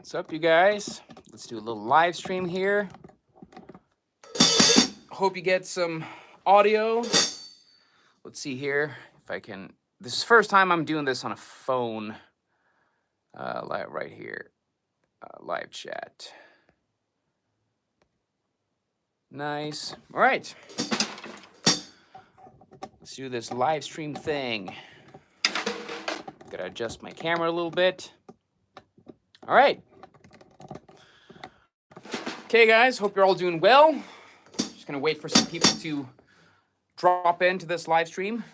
What's up, you guys? Let's do a little live stream here. Hope you get some audio. Let's see here if I can. This is the first time I'm doing this on a phone. Right here, live chat. Nice. All right. Let's do this live stream thing. Gotta adjust my camera a little bit. All right. Okay, guys, hope you're all doing well. Just gonna wait for some people to drop into this live stream.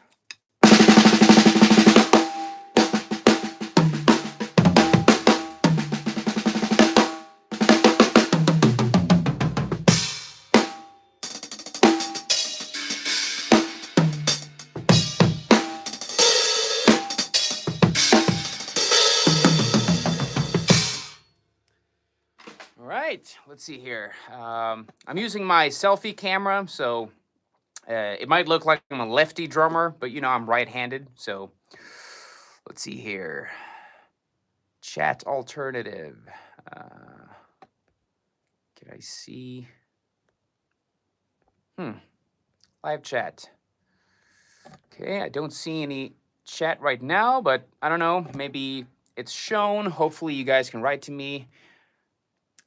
Let's see here. I'm using my selfie camera, so it might look like I'm a lefty drummer, but you know I'm right-handed. So let's see here. Chat alternative. Can I see? Live chat. Okay, I don't see any chat right now, but I don't know. Maybe it's shown. Hopefully you guys can write to me.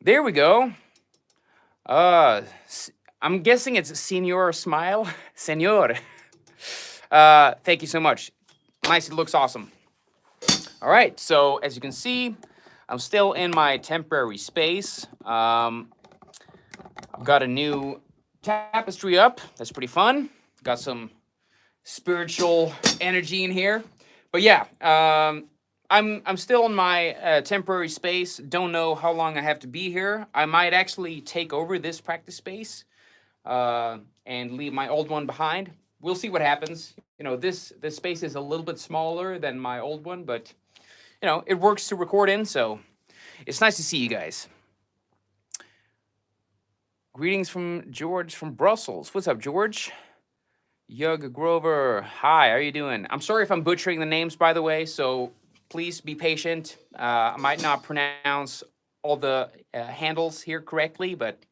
There we go. I'm guessing it's Senor Smile. Senor. Thank you so much. Nice, it looks awesome. All right, so as you can see, I'm still in my temporary space. I've got a new tapestry up. That's pretty fun. Got some spiritual energy in here. But yeah, I'm still in my temporary space. Don't know how long I have to be here. I might actually take over this practice space and leave my old one behind. We'll see what happens. You know, this space is a little bit smaller than my old one, but you know, it works to record in, so it's nice to see you guys. Greetings from George from Brussels. What's up, George? Yug Grover. Hi, how are you doing? I'm sorry if I'm butchering the names, by the way, so please be patient. I might not pronounce all the handles here correctly, but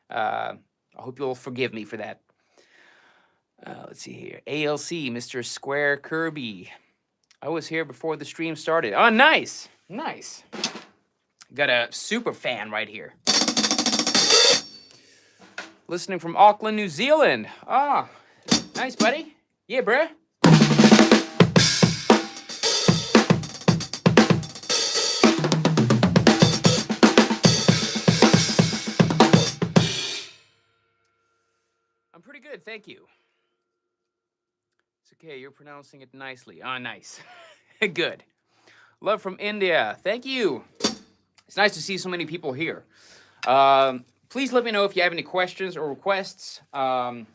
I hope you'll forgive me for that. Let's see here. ALC, Mr. Square Kirby. I was here before the stream started. Oh, nice. Nice. Got a super fan right here. Listening from Auckland, New Zealand. Ah, nice, buddy. Yeah, bruh. Pretty good, thank you. It's okay, you're pronouncing it nicely. Ah, nice. Good. Love from India. Thank you. It's nice to see so many people here. Please let me know if you have any questions or requests. I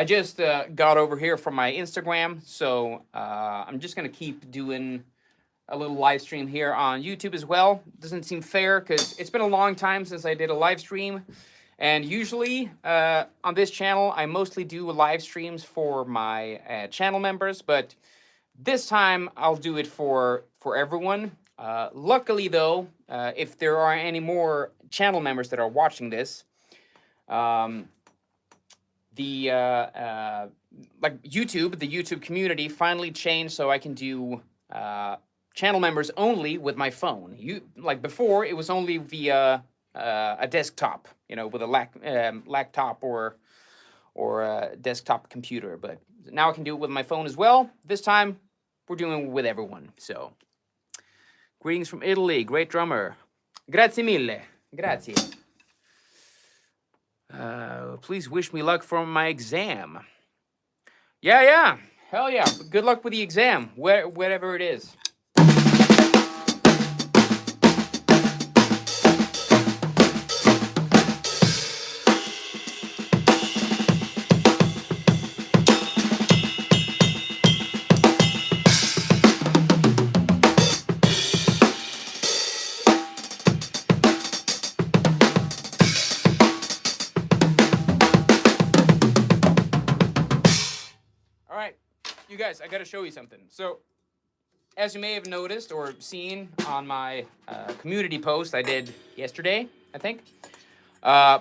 just got over here from my Instagram, so I'm just going to keep doing a little live stream here on YouTube as well. Doesn't seem fair because it's been a long time since I did a live stream. And usually on this channel, I mostly do live streams for my channel members, but this time I'll do it for everyone. Luckily, though, if there are any more channel members that are watching this, like YouTube, the YouTube community finally changed so I can do channel members only with my phone. Like before, it was only via a desktop, you know, with a laptop or a desktop computer. But now I can do it with my phone as well. This time, we're doing it with everyone. So, greetings from Italy. Great drummer. Grazie mille. Grazie. Please wish me luck for my exam. Yeah. Hell yeah. Good luck with the exam, wherever it is. You guys, I gotta show you something. So, as you may have noticed or seen on my community post I did yesterday, I think,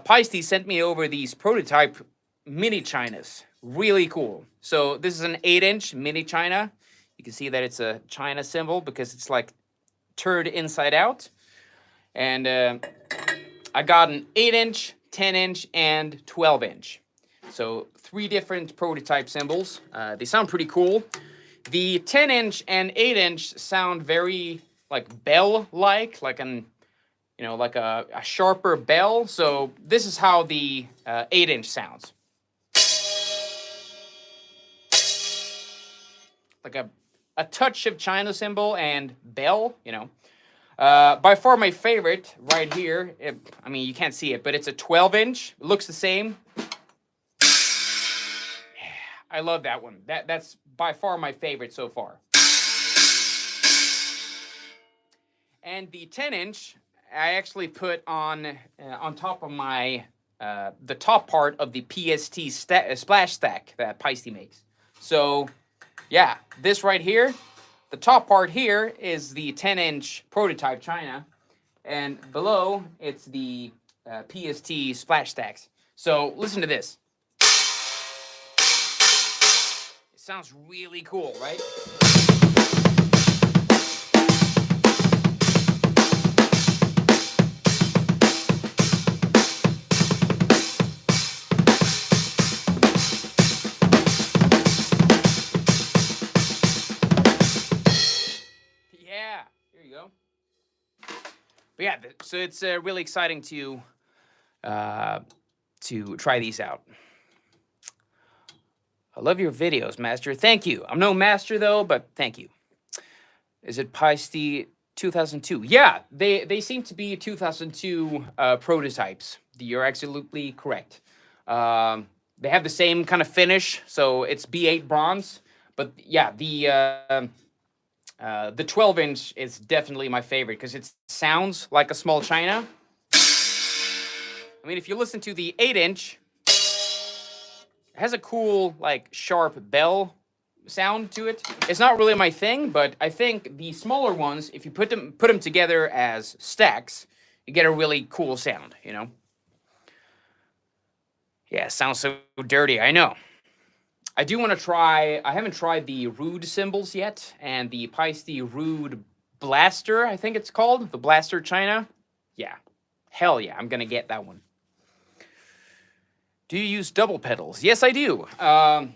Paiste sent me over these prototype mini Chinas. Really cool. So this is an 8-inch mini China. You can see that it's a China symbol because it's like turned inside out. And I got an 8-inch, 10-inch, and 12-inch. So 3 different prototype cymbals. They sound pretty cool. The 10-inch and 8-inch sound very like bell-like, like an, you know, like a sharper bell. So this is how the 8-inch sounds. Like a touch of China cymbal and bell, you know. By far my favorite right here, I mean, you can't see it, but it's a 12-inch. It looks the same. I love that one. That's by far my favorite so far. And the 10-inch, I actually put on top of my the top part of the PST splash stack that Paiste makes. So, yeah, this right here, the top part here is the 10-inch prototype China, and below it's the PST splash stacks. So listen to this. It sounds really cool, right? But yeah, so it's really exciting to try these out. I love your videos, Master. Thank you. I'm no master though, but thank you. Is it Paiste 2002? Yeah, they seem to be 2002 prototypes. You're absolutely correct. They have the same kind of finish, so it's B8 bronze. But yeah, the 12-inch is definitely my favorite because it sounds like a small China. I mean, if you listen to the 8-inch, it has a cool, like, sharp bell sound to it. It's not really my thing, but I think the smaller ones, if you put them together as stacks, you get a really cool sound, you know? Yeah, it sounds so dirty, I know. I do want to try, I haven't tried the Rude cymbals yet, and the Paiste Rude Blaster, I think it's called, the Blaster China. Yeah, hell yeah, I'm going to get that one. Do you use double pedals? Yes, I do. I'm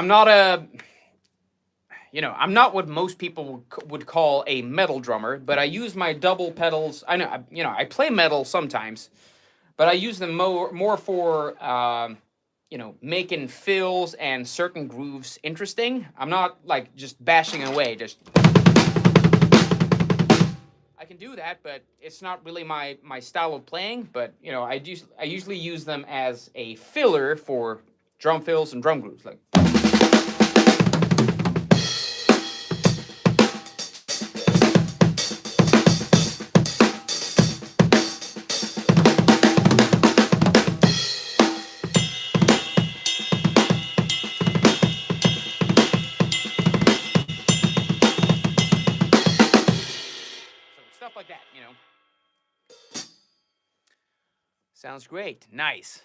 not I'm not what most people would call a metal drummer, but I use my double pedals. I know, I play metal sometimes, but I use them more for, making fills and certain grooves interesting. I'm not like just bashing away, just. I can do that, but it's not really my style of playing. But I usually use them as a filler for drum fills and drum grooves, like. Stuff like that, Sounds great. Nice.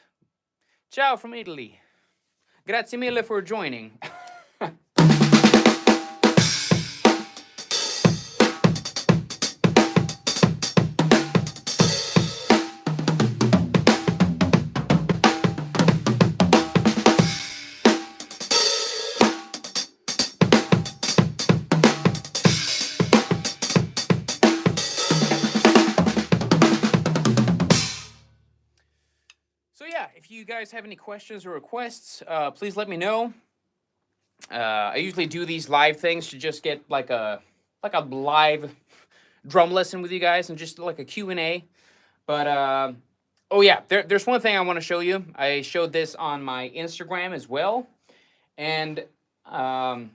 Ciao from Italy. Grazie mille for joining. If you guys have any questions or requests, please let me know. I usually do these live things to just get like a live drum lesson with you guys and just like a Q&A. But oh yeah, there's one thing I want to show you. I showed this on my Instagram as well, and I've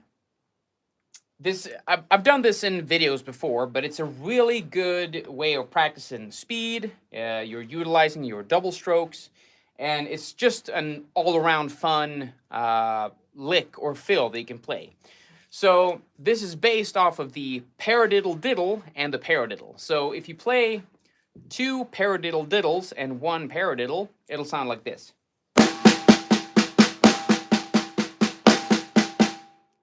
done this in videos before, but it's a really good way of practicing speed. You're utilizing your double strokes. And it's just an all-around fun lick or fill that you can play. So this is based off of the paradiddle diddle and the paradiddle. So if you play 2 paradiddle diddles and 1 paradiddle, it'll sound like this.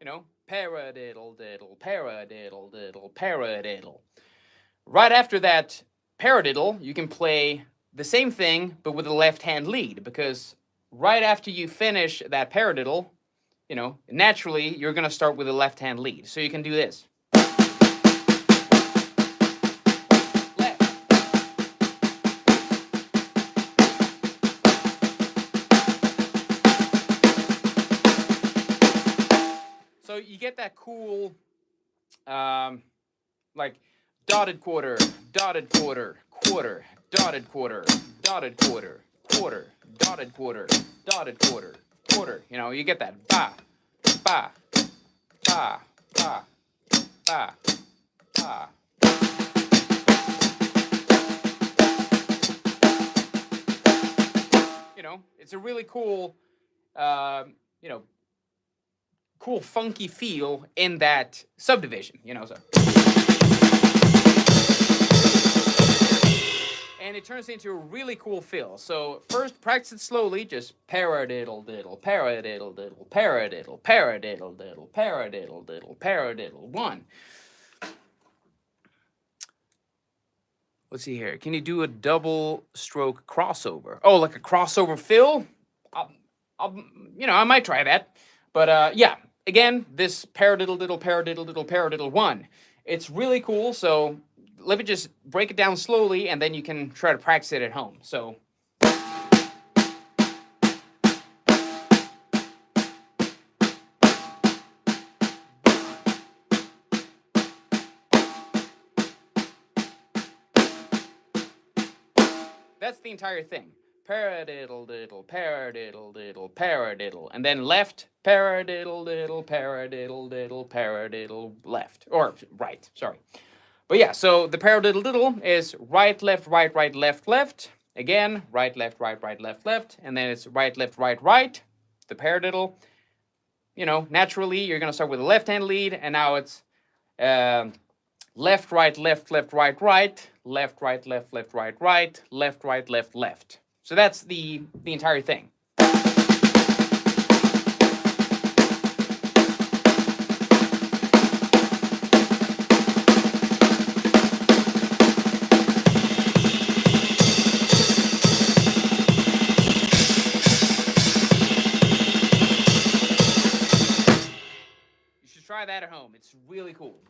You know, paradiddle diddle, paradiddle diddle, paradiddle. Right after that paradiddle, you can play the same thing but with a left-hand lead, because right after you finish that paradiddle, you know, naturally you're going to start with a left-hand lead. So you can do this. Left. So you get that cool, like dotted quarter, dotted quarter, quarter, dotted quarter, dotted quarter, quarter, dotted quarter, dotted quarter, quarter. You know, you get that ba, ba, ba, ba, ba, ba. You know, it's a really cool, you know, cool funky feel in that subdivision. You know, so. And it turns into a really cool feel. So first, practice it slowly. Just paradiddle diddle, paradiddle diddle, paradiddle, paradiddle diddle, paradiddle diddle, paradiddle. 1. Let's see here. Can you do a double stroke crossover? Oh, like a crossover fill? You know, I might try that. But yeah, again, this paradiddle diddle, paradiddle diddle, paradiddle 1. It's really cool. So let me just break it down slowly, and then you can try to practice it at home. So. That's the entire thing. Paradiddle diddle, paradiddle diddle, paradiddle. And then left, paradiddle diddle, paradiddle diddle, paradiddle, left. Or right, sorry. But yeah, so the paradiddle diddle is right, left, right, right, left, left. Again, right, left, right, right, left, left. And then it's right, left, right, right. The paradiddle. You know, naturally, you're going to start with a left-hand lead. And now it's left, right, left, left, right, right. Left, right, left, left, right, right. Left, right, left, left. So that's the entire thing. Try that at home. It's really cool.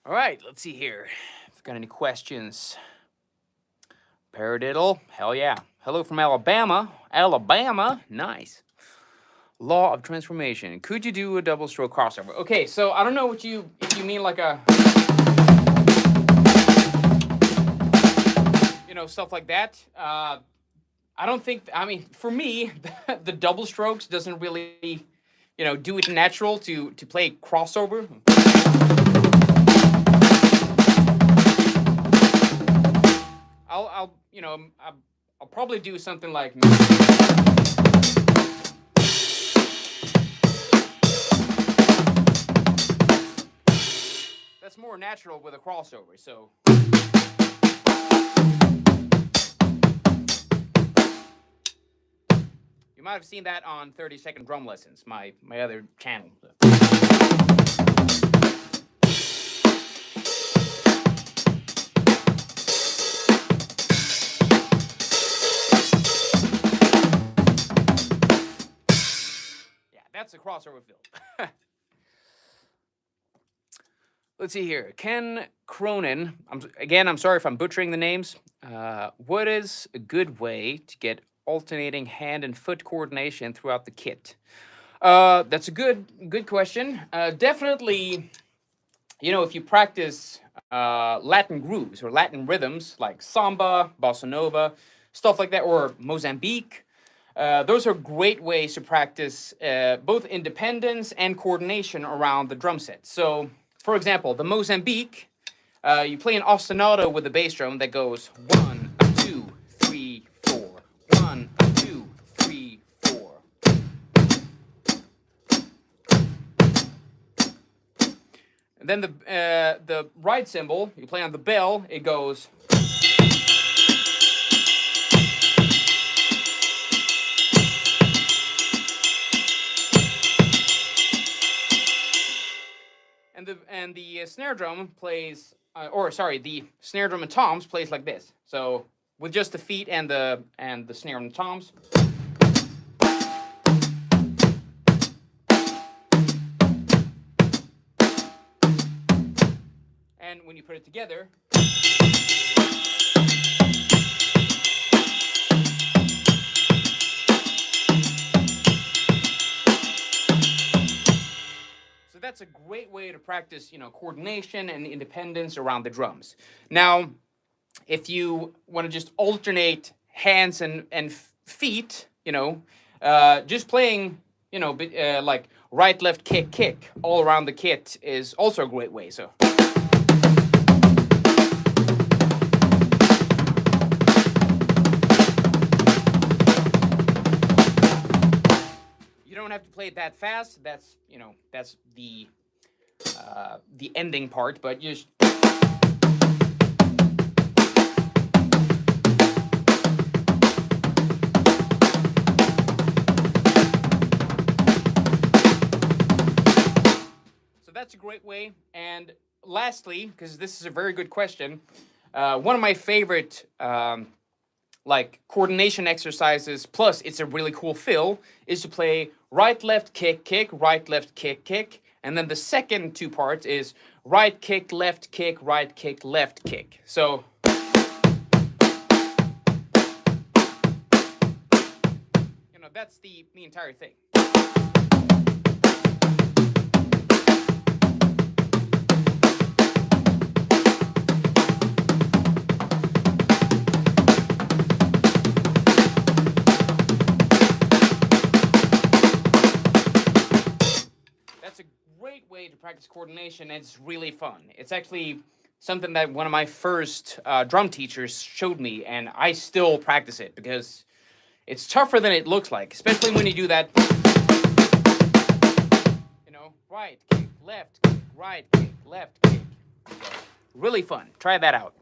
All right, let's see here. If you've got any questions. Paradiddle, hell yeah. Hello from Alabama. Alabama, nice. Law of transformation. Could you do a double stroke crossover? Okay, so I don't know if you mean like a, you know, stuff like that. I don't think, I mean, for me, the double strokes doesn't really, you know, do it natural to play crossover. I'll you know, I'll probably do something like. That's more natural with a crossover, so. You might have seen that on 30-second drum lessons, my other channel. That's a crossover fill. Let's see here. Ken Cronin. I'm sorry if I'm butchering the names. What is a good way to get alternating hand and foot coordination throughout the kit? That's a good question. Definitely, you know, if you practice Latin grooves or Latin rhythms like samba, bossa nova, stuff like that, or Mozambique, those are great ways to practice both independence and coordination around the drum set. So, for example, the Mozambique, you play an ostinato with the bass drum that goes 1, 2, 3, 4, 1, 2, 3, 4. And then the right cymbal, you play on the bell, it goes. And the snare drum plays, the snare drum and toms plays like this. So with just the feet and the snare and the toms. And when you put it together. So that's a great way to practice, you know, coordination and independence around the drums. Now, if you want to just alternate hands and feet, you know, just playing, you know, like right, left, kick, kick all around the kit is also a great way. So. You don't have to play it that fast. That's, you know, that's the ending part, but you just. So that's a great way. And lastly, because this is a very good question, one of my favorite like coordination exercises, plus it's a really cool fill, is to play right, left, kick, kick, right, left, kick, kick. And then the second two parts is right kick, left kick, right kick, left kick. So. You know, that's the entire thing. Way to practice coordination, and it's really fun. It's actually something that one of my first drum teachers showed me, and I still practice it because it's tougher than it looks like, especially when you do that, you know, right kick, left kick, right kick, left kick. Really fun. Try that out.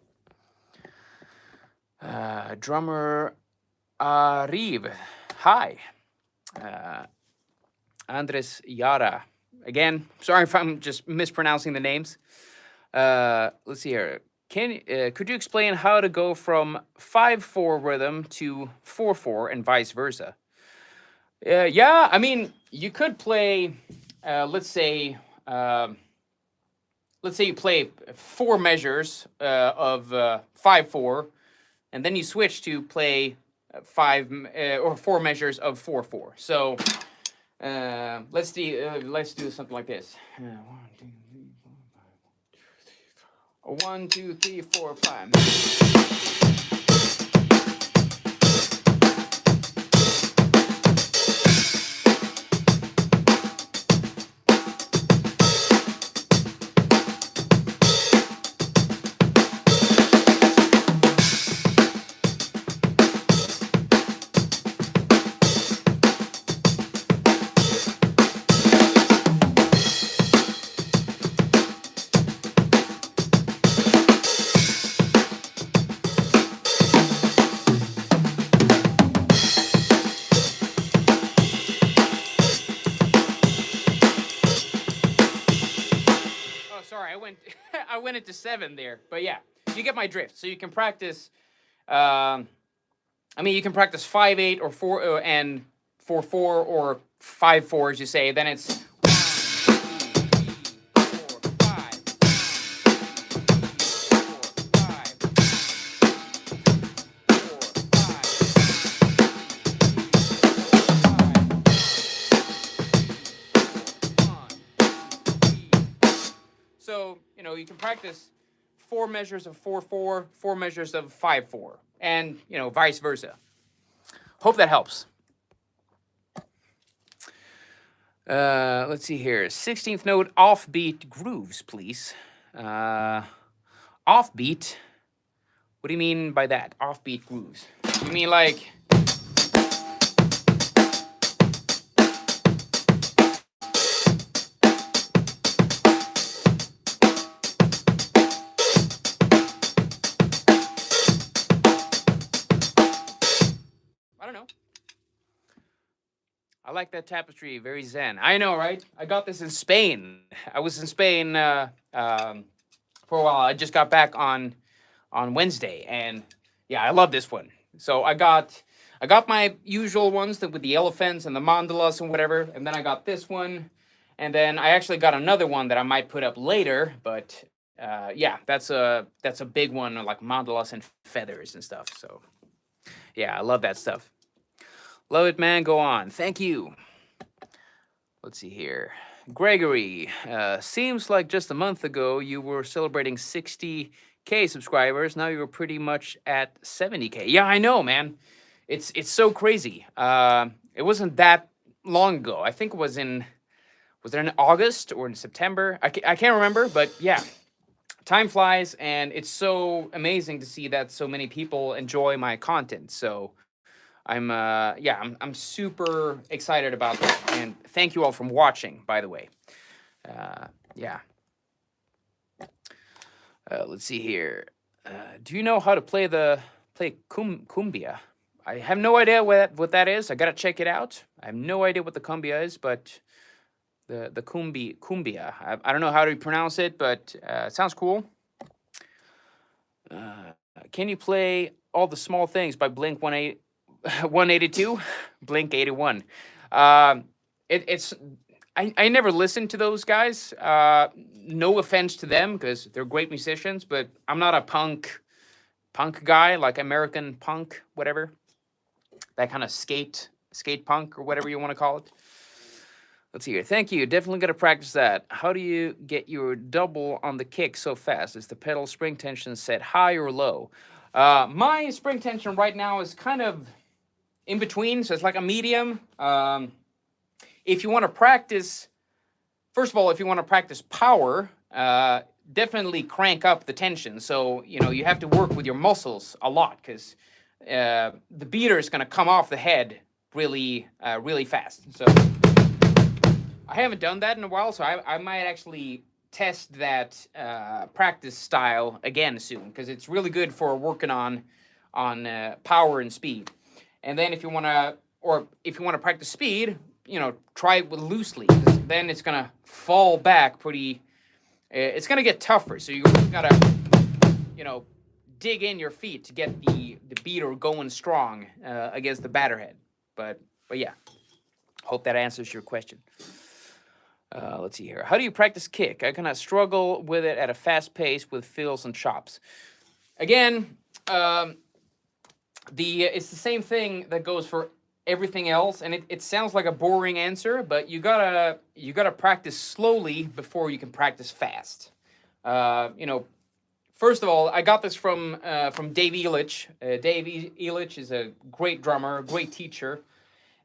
Drummer Riv, hi. Andres Yara. Again, sorry if I'm just mispronouncing the names. Let's see here. Could you explain how to go from 5/4 rhythm to 4/4 and vice versa? Yeah, I mean, you could play, let's say you play 4 measures of 5/4, and then you switch to play 4 measures of 4/4. So. Let's do something like this. 1, 2, 3, 4, 5. I went into 7 there, but yeah, you get my drift. So you can practice. I mean, you can practice 5/8 or 4 and 4/4 or 5/4, as you say. Then it's. practice 4 measures of 4/4, 4 measures of 5/4, and, you know, vice versa. Hope that helps. Let's see here. 16th note, offbeat grooves, please. Offbeat? What do you mean by that? Offbeat grooves? You mean like... I don't know. I like that tapestry, very zen. I know, right? I got this in Spain. I was in Spain for a while. I just got back on Wednesday, and yeah, I love this one. So I got my usual ones with the elephants and the mandalas and whatever, and then I got this one, and then I actually got another one that I might put up later. But yeah, that's a big one, like mandalas and feathers and stuff. So yeah, I love that stuff. Love it, man. Go on. Thank you. Let's see here. Gregory, seems like just a month ago you were celebrating 60K subscribers. Now you're pretty much at 70K. Yeah, I know, man. It's so crazy. It wasn't that long ago. I think it was it in August or in September? I can't remember, but yeah. Time flies, and it's so amazing to see that so many people enjoy my content. So I'm super excited about that, and thank you all for watching, by the way. Yeah. Let's see here. Do you know how to play cumbia? I have no idea what that is. I gotta check it out. I have no idea what the cumbia is, but the cumbia. I don't know how to pronounce it, but it sounds cool. Can you play All the Small Things by Blink 182? Blink 81. I never listened to those guys. No offense to them, because they're great musicians, but I'm not a punk guy, like American punk, whatever. That kind of skate punk, or whatever you want to call it. Let's see here. Thank you. Definitely got to practice that. How do you get your double on the kick so fast? Is the pedal spring tension set high or low? My spring tension right now is kind of in between, so it's like a medium. If you want to practice, first of all, if you want to practice power, definitely crank up the tension. So, you know, you have to work with your muscles a lot, because the beater is going to come off the head really fast. So I haven't done that in a while, so I might actually test that practice style again soon, because it's really good for working on power and speed. And then if you want to practice speed, you know, try it with loosely, 'cause then it's gonna fall back pretty. It's gonna get tougher, so you gotta, you know, dig in your feet to get the beater going strong against the batter head. But yeah, hope that answers your question. Let's see here. How do you practice kick? I kind of struggle with it at a fast pace with fills and chops. Again, it's the same thing that goes for everything else, and it sounds like a boring answer, but you gotta practice slowly before you can practice fast. You know, first of all, I got this from Dave Elitch. Dave Elitch is a great drummer, great teacher.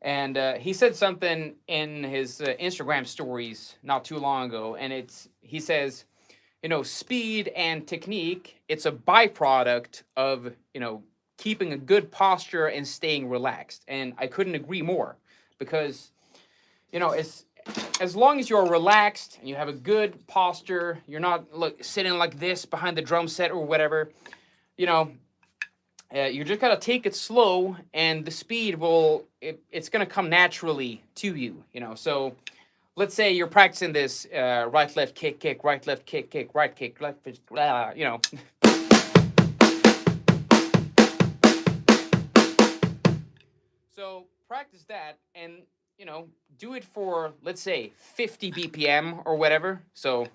And he said something in his Instagram stories not too long ago, and he says, you know, speed and technique, it's a byproduct of, you know, keeping a good posture and staying relaxed. And I couldn't agree more, because, you know, as long as you're relaxed and you have a good posture, you're not sitting like this behind the drum set or whatever, you know, you just gotta take it slow, and the speed it's gonna come naturally to you, you know. So let's say you're practicing this right, left, kick, right, left, kick, right, kick, left, you know. So practice that, and, you know, do it for, let's say, 50 BPM or whatever. So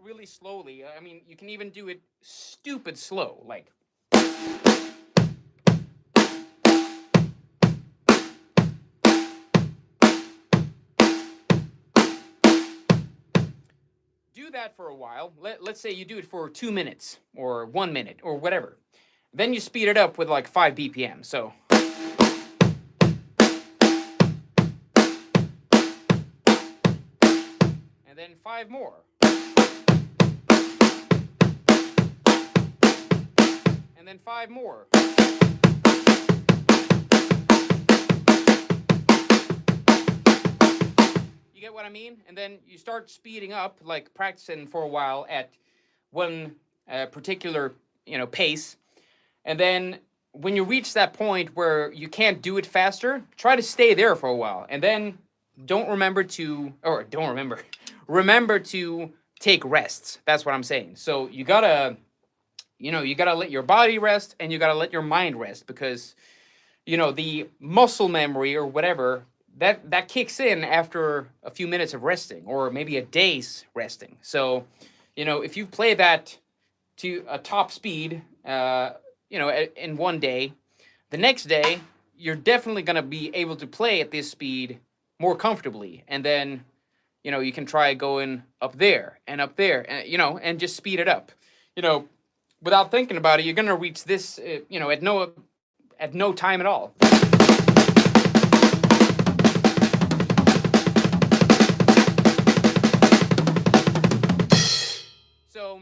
really slowly. I mean, you can even do it stupid slow, like. do that for a while, let's say you do it for 2 minutes or 1 minute or whatever. Then you speed it up with like 5 BPM. So. And then 5 more. And then 5 more. You get what I mean? And then you start speeding up, like practicing for a while at one particular, pace. And then when you reach that point where you can't do it faster, try to stay there for a while. And then remember to take rests. That's what I'm saying. So you gotta let your body rest and you gotta let your mind rest, because, the muscle memory or whatever, that kicks in after a few minutes of resting, or maybe a day's resting. So, if you play that to a top speed, in one day, the next day, you're definitely going to be able to play at this speed more comfortably. And then, you can try going up there, and, and just speed it up. Without thinking about it, you're going to reach this, at no time at all. So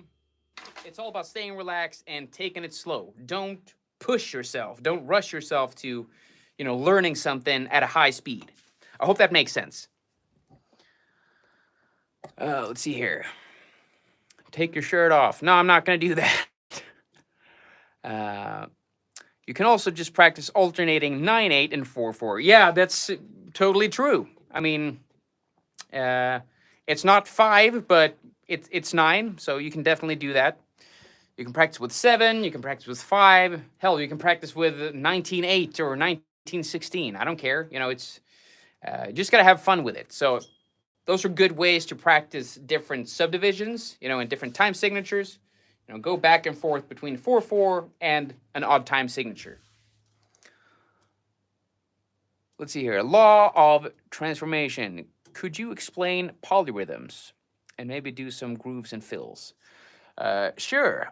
it's all about staying relaxed and taking it slow. Don't push yourself. Don't rush yourself to, learning something at a high speed. I hope that makes sense. Let's see here. Take your shirt off. No, I'm not going to do that. You can also just practice alternating 9/8 and 4/4. Yeah, that's totally true. I mean, it's not 5, but it's 9, so you can definitely do that. You can practice with 7, you can practice with 5. Hell, you can practice with 19/8 or 19/16. I don't care. It's you just gotta have fun with it. So those are good ways to practice different subdivisions, and different time signatures. Go back and forth between 4/4 and an odd time signature. Let's see here. Law of transformation. Could you explain polyrhythms and maybe do some grooves and fills? Sure.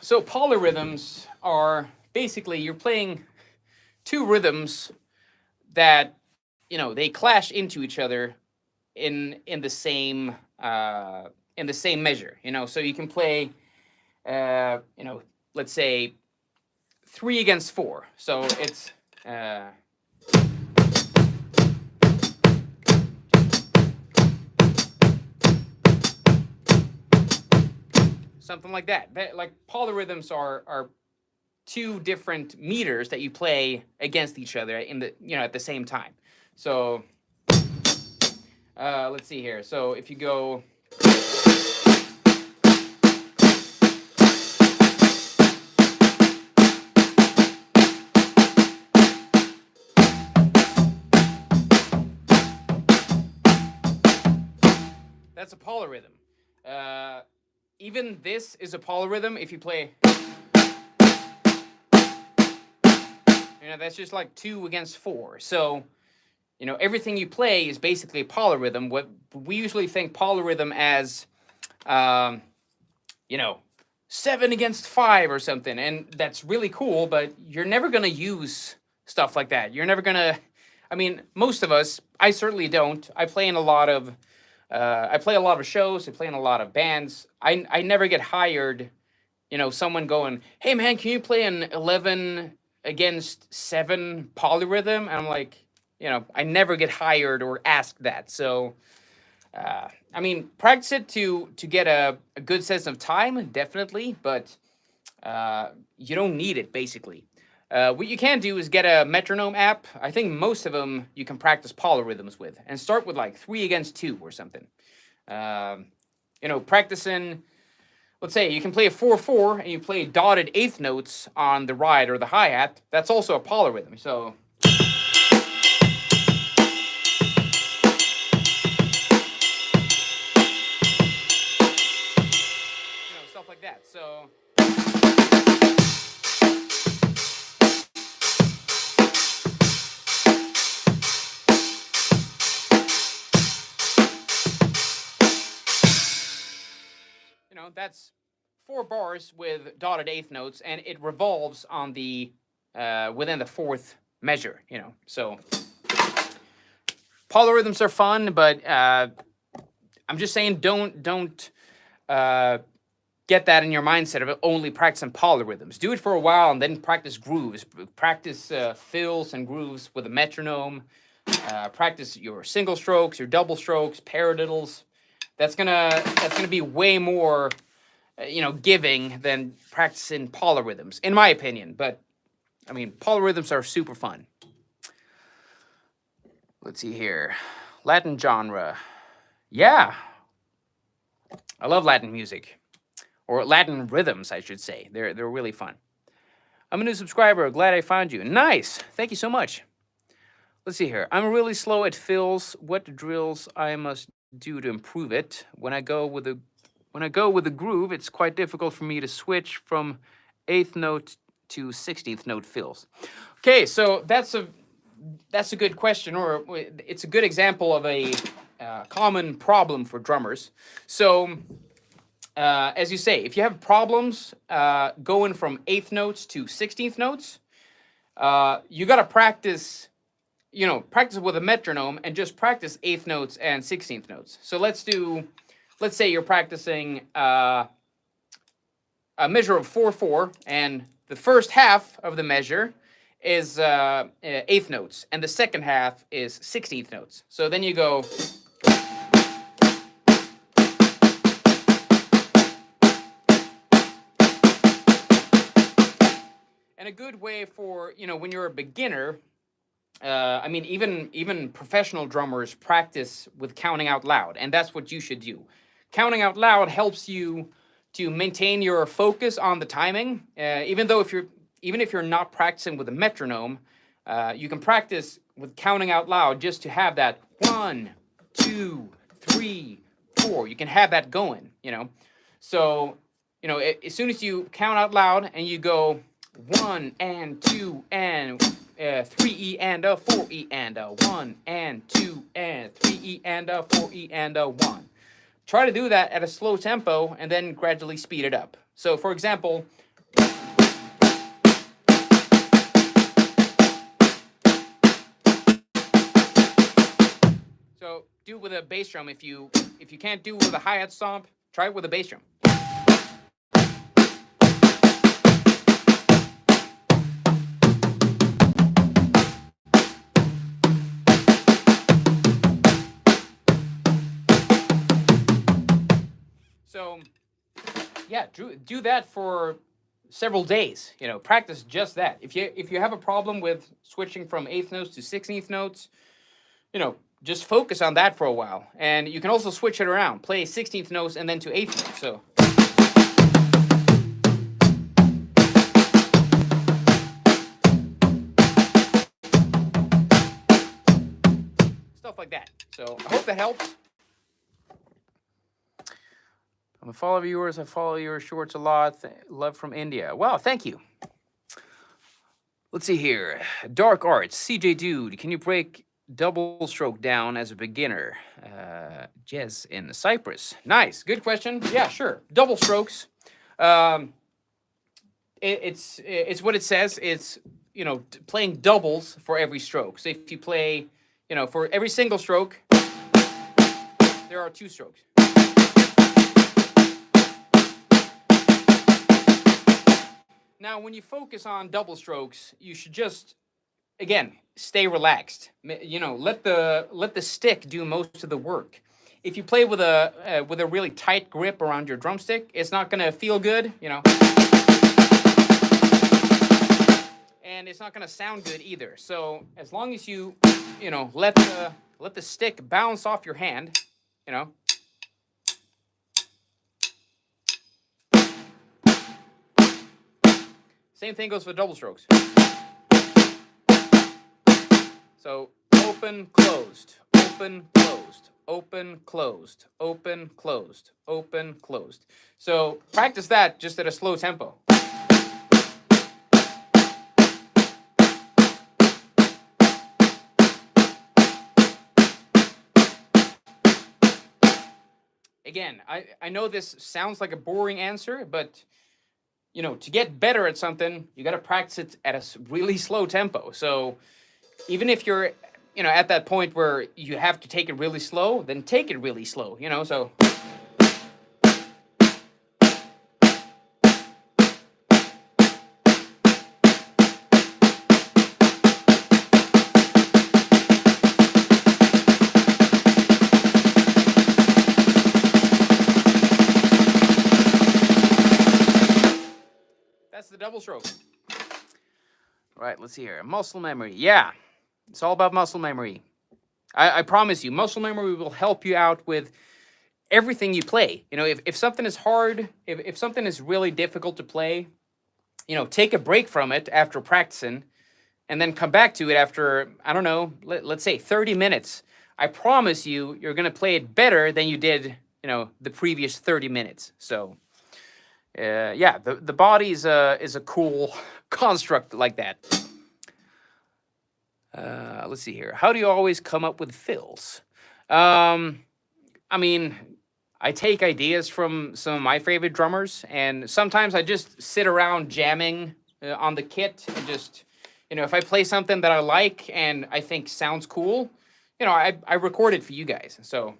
So polyrhythms are basically you're playing two rhythms that they clash into each other in the same measure. So you can play let's say 3 against 4. So it's something like that. Like polyrhythms are two different meters that you play against each other in the at the same time. So let's see here. So if you go that's a polyrhythm. Even this is a polyrhythm if you play. That's just like 2 against 4. So, everything you play is basically a polyrhythm. What we usually think polyrhythm as, 7 against 5 or something. And that's really cool, but you're never going to use stuff like that. You're never going to, most of us, I certainly don't. I play in a lot of shows. I play in a lot of bands. I never get hired, someone going, hey man, can you play an 11 against 7 polyrhythm? And I'm like, I never get hired or asked that. So, practice it to get a good sense of time, definitely, but you don't need it, basically. What you can do is get a metronome app. I think most of them you can practice polyrhythms with, and start with like 3 against 2 or something. Practicing, let's say you can play a 4/4 and you play dotted eighth notes on the ride or the hi-hat. That's also a polyrhythm. So stuff like that. So that's 4 bars with dotted eighth notes, and it revolves on the within the 4th measure, you know. So polyrhythms are fun, but I'm just saying don't get that in your mindset of only practicing polyrhythms. Do it for a while and then practice grooves. Practice fills and grooves with a metronome. Practice your single strokes, your double strokes, paradiddles. That's gonna be way more giving than practicing polyrhythms, in my opinion. But I mean, polyrhythms are super fun. Let's see here. Latin genre. Yeah. I love Latin music. Or Latin rhythms, I should say. They're really fun. I'm a new subscriber. Glad I found you. Nice. Thank you so much. Let's see here. I'm really slow at fills. What drills I must do to improve it? When I go with a groove, it's quite difficult for me to switch from 8th note to 16th note fills. Okay, so that's a good question, or it's a good example of a common problem for drummers. So, as you say, if you have problems going from 8th notes to 16th notes, you got to practice, practice with a metronome and just practice 8th notes and 16th notes. So let's say you're practicing a measure of 4/4, and the first half of the measure is 8th notes, and the second half is 16th notes. So then you go. And a good way for, when you're a beginner, I mean, even professional drummers practice with counting out loud, and that's what you should do. Counting out loud helps you to maintain your focus on the timing. Even if you're not practicing with a metronome, you can practice with counting out loud just to have that 1, 2, 3, 4. You can have that going, So, as soon as you count out loud and you go 1 and 2 and 3E and a 4E and a 1 and 2 and 3E and a 4E and a 1. Try to do that at a slow tempo and then gradually speed it up. So, for example, do it with a bass drum. If you can't do it with a hi-hat stomp, try it with a bass drum. So, yeah, do that for several days. Practice just that. If you have a problem with switching from 8th notes to 16th notes, just focus on that for a while. And you can also switch it around. Play 16th notes and then to 8th notes. So. Stuff like that. So I hope that helps. I'm a follower of yours. I follow your shorts a lot. Love from India. Wow, thank you. Let's see here. Dark Arts. CJ Dude, can you break double stroke down as a beginner? Jez in Cyprus. Nice. Good question. Yeah, sure. Double strokes. It's what it says. It's, playing doubles for every stroke. So if you play, for every single stroke, there are 2 strokes. Now, when you focus on double strokes, you should just, again, stay relaxed. Let the stick do most of the work. If you play with a really tight grip around your drumstick, it's not gonna feel good, and it's not gonna sound good either. So as long as you, let the stick bounce off your hand, Same thing goes for double strokes. So open, closed, open, closed, open, closed, open, closed, open, closed. So practice that just at a slow tempo. again, I know this sounds like a boring answer, but you know, to get better at something, you got to practice it at a really slow tempo. So even if you're, you know, at that point where you have to take it really slow, then take it really slow, you know, so. That's the double stroke. All right, let's see here. Muscle memory. Yeah, it's all about muscle memory. I promise you, muscle memory will help you out with everything you play. You know, if something is hard, if something is really difficult to play, you know, take a break from it after practicing and then come back to it after, I don't know, let's say 30 minutes. I promise you, you're going to play it better than you did, you know, the previous 30 minutes. So, yeah, the body is a cool construct like that. Let's see here. How do you always come up with fills? I mean, I take ideas from some of my favorite drummers, and sometimes I just sit around jamming on the kit and just, you know, if I play something that I like and I think sounds cool, you know, I record it for you guys. So.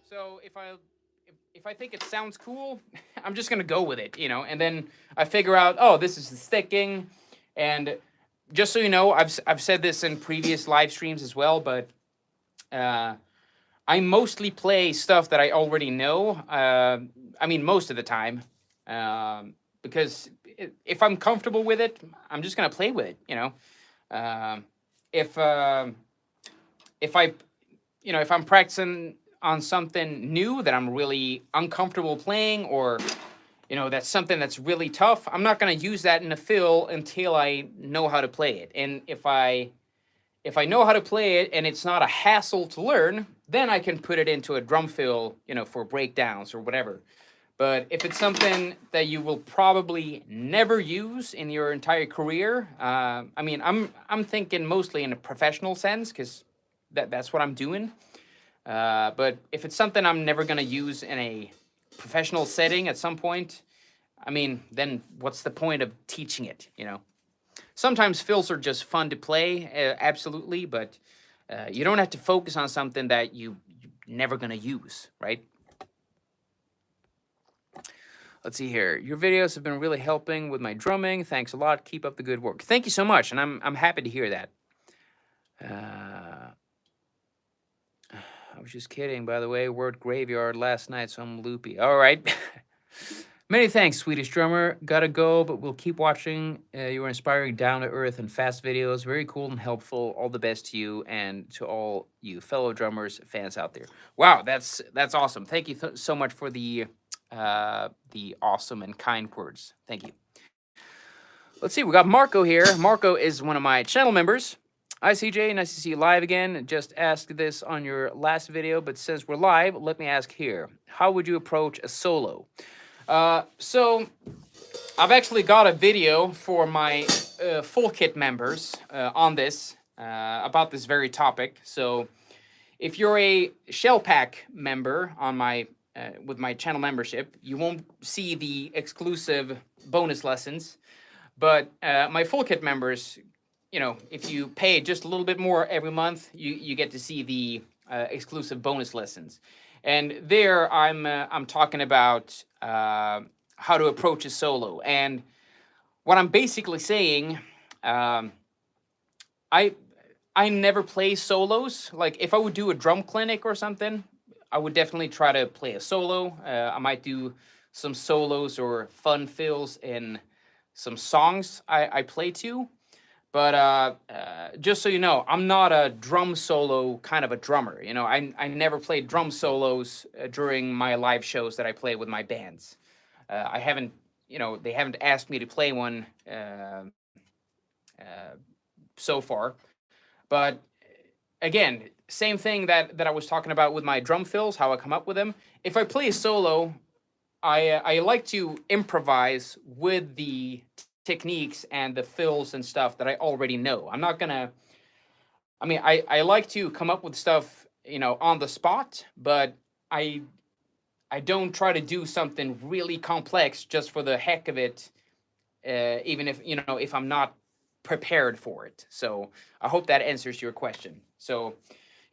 So if I think it sounds cool, I'm just gonna go with it, you know, and then I figure out, oh, this is the sticking, and just so you know, I've said this in previous live streams as well, but I mostly play stuff that I already know. I mean, most of the time, because if I'm comfortable with it, I'm just gonna play with it, you know. If I, you know, if I'm practicing on something new that I'm really uncomfortable playing, or you know, that's something that's really tough, I'm not going to use that in a fill until I know how to play it. And if I know how to play it and it's not a hassle to learn, then I can put it into a drum fill, you know, for breakdowns or whatever. But if it's something that you will probably never use in your entire career, I mean, I'm thinking mostly in a professional sense, because that's what I'm doing. But if it's something I'm never going to use in a professional setting at some point, I mean, then what's the point of teaching it, you know? Sometimes fills are just fun to play, absolutely, but you don't have to focus on something that you're never going to use, right? Let's see here. Your videos have been really helping with my drumming. Thanks a lot. Keep up the good work. Thank you so much, and I'm happy to hear that. I was just kidding, by the way. Word graveyard last night, so I'm loopy. All right. Many thanks, Swedish drummer. Gotta go, but we'll keep watching your inspiring down-to-earth and fast videos. Very cool and helpful. All the best to you and to all you fellow drummers, fans out there. Wow, that's awesome. Thank you so much for the awesome and kind words. Thank you. Let's see, we got Marco here. Marco is one of my channel members. Hi, CJ. Nice to see you live again. Just asked this on your last video, but since we're live, let me ask here. How would you approach a solo? So, I've actually got a video for my full kit members on this, about this very topic. So, if you're a shell pack member on my with my channel membership, you won't see the exclusive bonus lessons. But my full kit members, you know, if you pay just a little bit more every month, you get to see the exclusive bonus lessons. And there I'm talking about how to approach a solo. And what I'm basically saying, I never play solos. Like if I would do a drum clinic or something, I would definitely try to play a solo. I might do some solos or fun fills in some songs I play to. But just so you know, I'm not a drum solo kind of a drummer. You know, I never played drum solos during my live shows that I play with my bands. I haven't, you know, they haven't asked me to play one so far. But again, same thing that I was talking about with my drum fills, how I come up with them. If I play a solo, I like to improvise with the techniques and the fills and stuff that I already know. I'm not gonna. I mean, I like to come up with stuff, you know, on the spot, but I I don't try to do something really complex just for the heck of it, even if, you know, if I'm not prepared for it. So I hope that answers your question. So,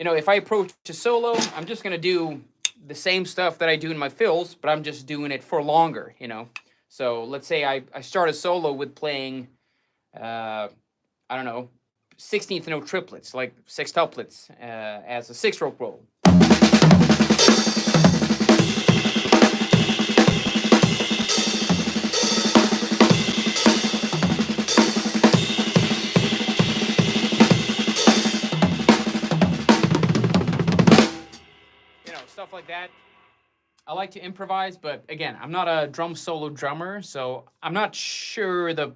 you know, if I approach a solo, I'm just gonna do the same stuff that I do in my fills, but I'm just doing it for longer, you know. So let's say I start a solo with playing, I don't know, 16th note triplets, like sextuplets, as a 6-stroke roll. You know, stuff like that. I like to improvise, but again, I'm not a drum solo drummer, so I'm not sure the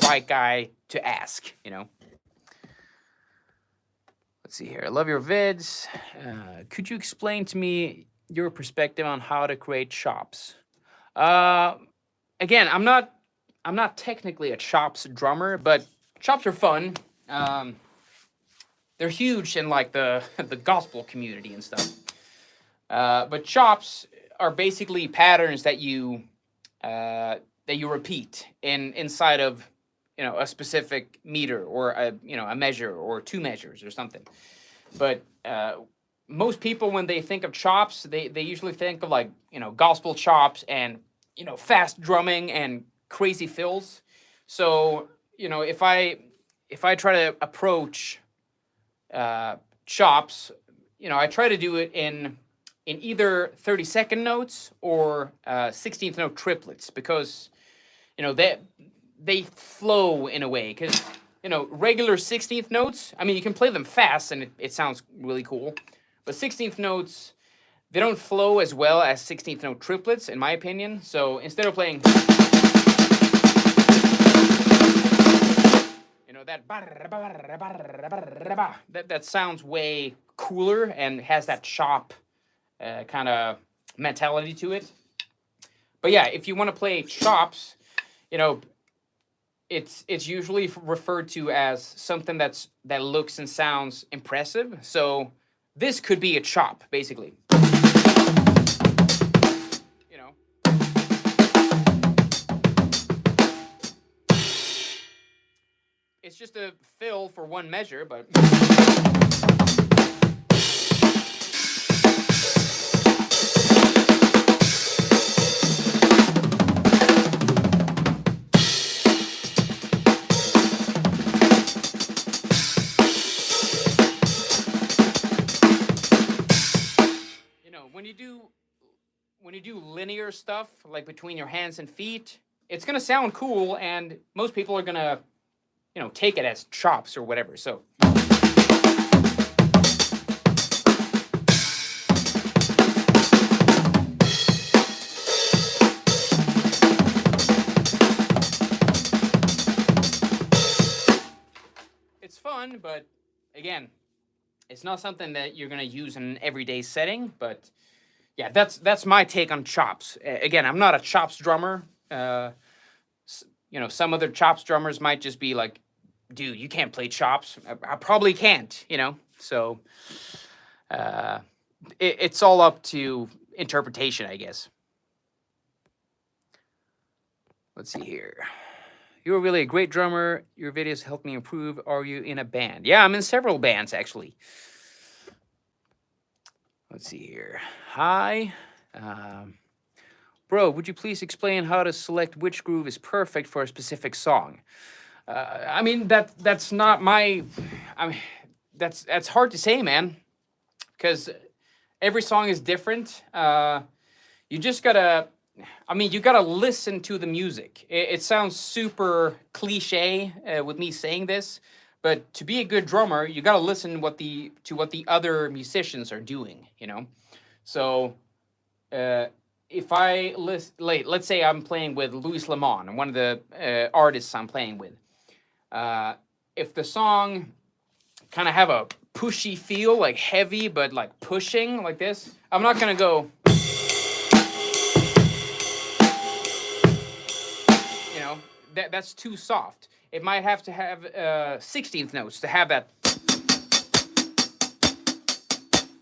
right guy to ask, you know. Let's see here. I love your vids. Could you explain to me your perspective on how to create chops? Again, I'm not technically a chops drummer, but chops are fun. They're huge in like the the gospel community and stuff. But chops are basically patterns that you repeat inside of, you know, a specific meter or a, you know, a measure or 2 measures or something. But most people, when they think of chops, they usually think of, like, you know, gospel chops and, you know, fast drumming and crazy fills. So, you know, if I try to approach chops, you know, I try to do it in either 32nd notes or 16th note triplets, because, you know, they flow in a way. Because, you know, regular 16th notes, I mean, you can play them fast and it sounds really cool, but 16th notes, they don't flow as well as 16th note triplets, in my opinion. So instead of playing, you know, that sounds way cooler and has that chop kind of mentality to it. But yeah, if you want to play chops, you know, it's usually referred to as something that looks and sounds impressive. So this could be a chop, basically. You know. It's just a fill for 1 measure, but when you do linear stuff, like between your hands and feet, it's gonna sound cool, and most people are gonna, you know, take it as chops or whatever. So it's fun, but again, it's not something that you're gonna use in an everyday setting. But yeah, that's my take on chops. Again, I'm not a chops drummer. You know, some other chops drummers might just be like, dude, you can't play chops. I probably can't, you know. So it's all up to interpretation, I guess. Let's see here. You're really a great drummer. Your videos help me improve. Are you in a band? Yeah, I'm in several bands, actually. Let's see here. Hi. Bro, would you please explain how to select which groove is perfect for a specific song? I mean, that's not my... I mean, that's hard to say, man. Because every song is different. You just gotta... I mean, you gotta listen to the music. It sounds super cliche with me saying this, but to be a good drummer, you gotta listen to what the other musicians are doing, you know? So, if I let's say I'm playing with Louis Lemon, one of the artists I'm playing with. If the song kind of have a pushy feel, like heavy, but like pushing like this, I'm not gonna go, you know, that's too soft. It might have to have 16th notes to have that.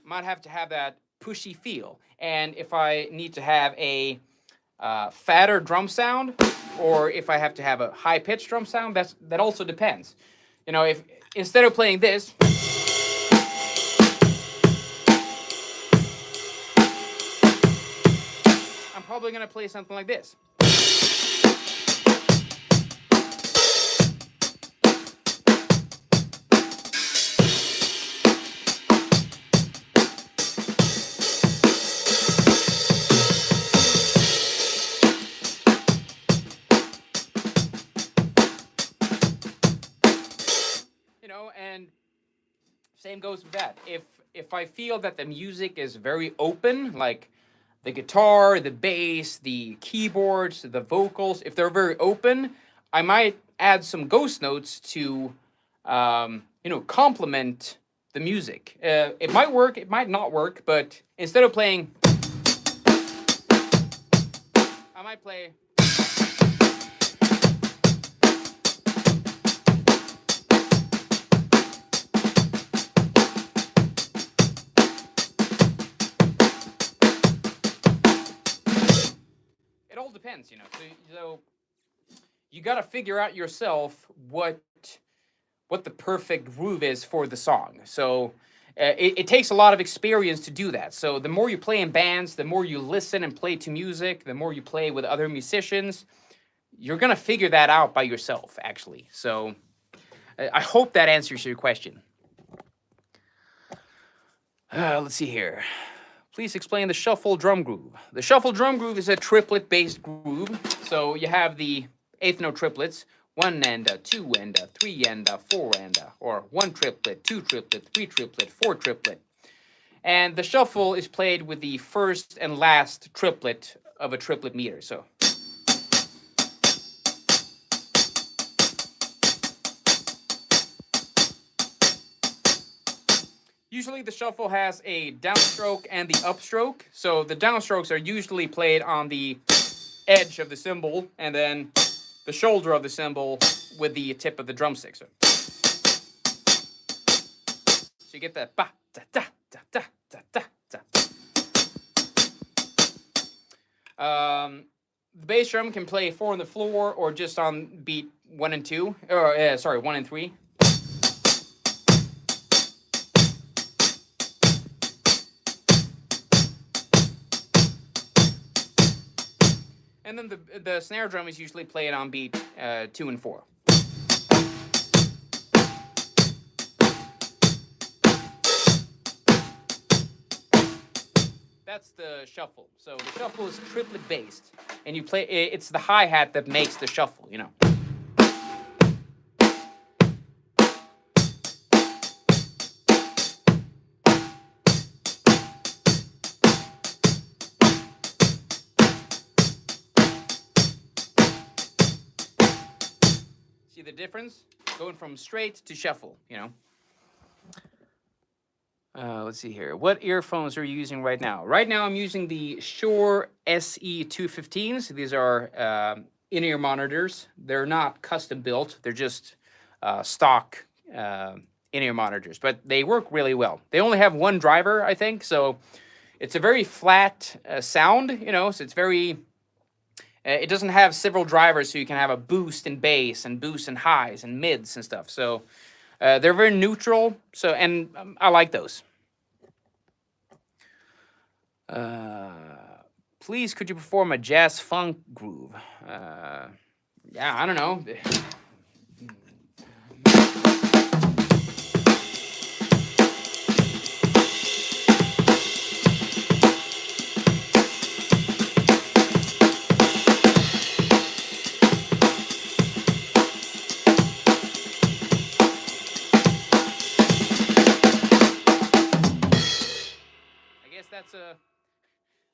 Might have to have that pushy feel. And if I need to have a fatter drum sound, or if I have to have a high-pitched drum sound, that also depends. You know, if instead of playing this, I'm probably gonna play something like this. And same goes with that. If I feel that the music is very open, like the guitar, the bass, the keyboards, the vocals, if they're very open, I might add some ghost notes to, complement the music. It might work, it might not work, but instead of playing, I might play. Depends, so you got to figure out yourself what the perfect groove is for the song. So it takes a lot of experience to do that. So the more you play in bands, the more you listen and play to music, the more you play with other musicians, you're gonna figure that out by yourself, actually. So I hope that answers your question. Let's see here. Please explain the shuffle drum groove. The shuffle drum groove is a triplet-based groove. So you have the eighth note triplets, 1 and 2 and 3 and 4 and, or 1 triplet, 2 triplet, 3 triplet, 4 triplet. And the shuffle is played with the first and last triplet of a triplet meter. So. Usually the shuffle has a downstroke and the upstroke. So the downstrokes are usually played on the edge of the cymbal and then the shoulder of the cymbal with the tip of the drumstick. So you get that ba da da da da da da da. The bass drum can play 4 on the floor or just on beat 1 and 2, or 1 and 3. And then the snare drum is usually played on beat 2 and 4. That's the shuffle. So the shuffle is triplet based, and you play. It's the hi-hat that makes the shuffle. See the difference? Going from straight to shuffle, Let's see here. What earphones are you using right now? Right now I'm using the Shure SE215s. These are in-ear monitors. They're not custom built. They're just stock in-ear monitors, but they work really well. They only have one driver, I think, so it's a very flat sound, so it's very... it doesn't have several drivers, so you can have a boost in bass and boost in highs and mids and stuff. So they're very neutral. So and I like those. Please, could you perform a jazz funk groove? Yeah, I don't know.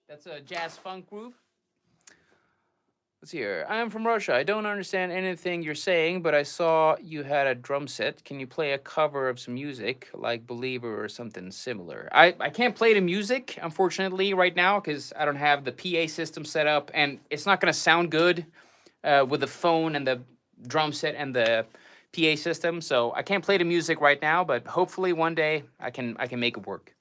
That's a jazz funk groove. Let's see here. I am from Russia. I don't understand anything you're saying, but I saw you had a drum set. Can you play a cover of some music, like Believer or something similar? I can't play the music, unfortunately, right now, because I don't have the PA system set up, and it's not going to sound good with the phone and the drum set and the PA system. So I can't play the music right now, but hopefully one day I can make it work.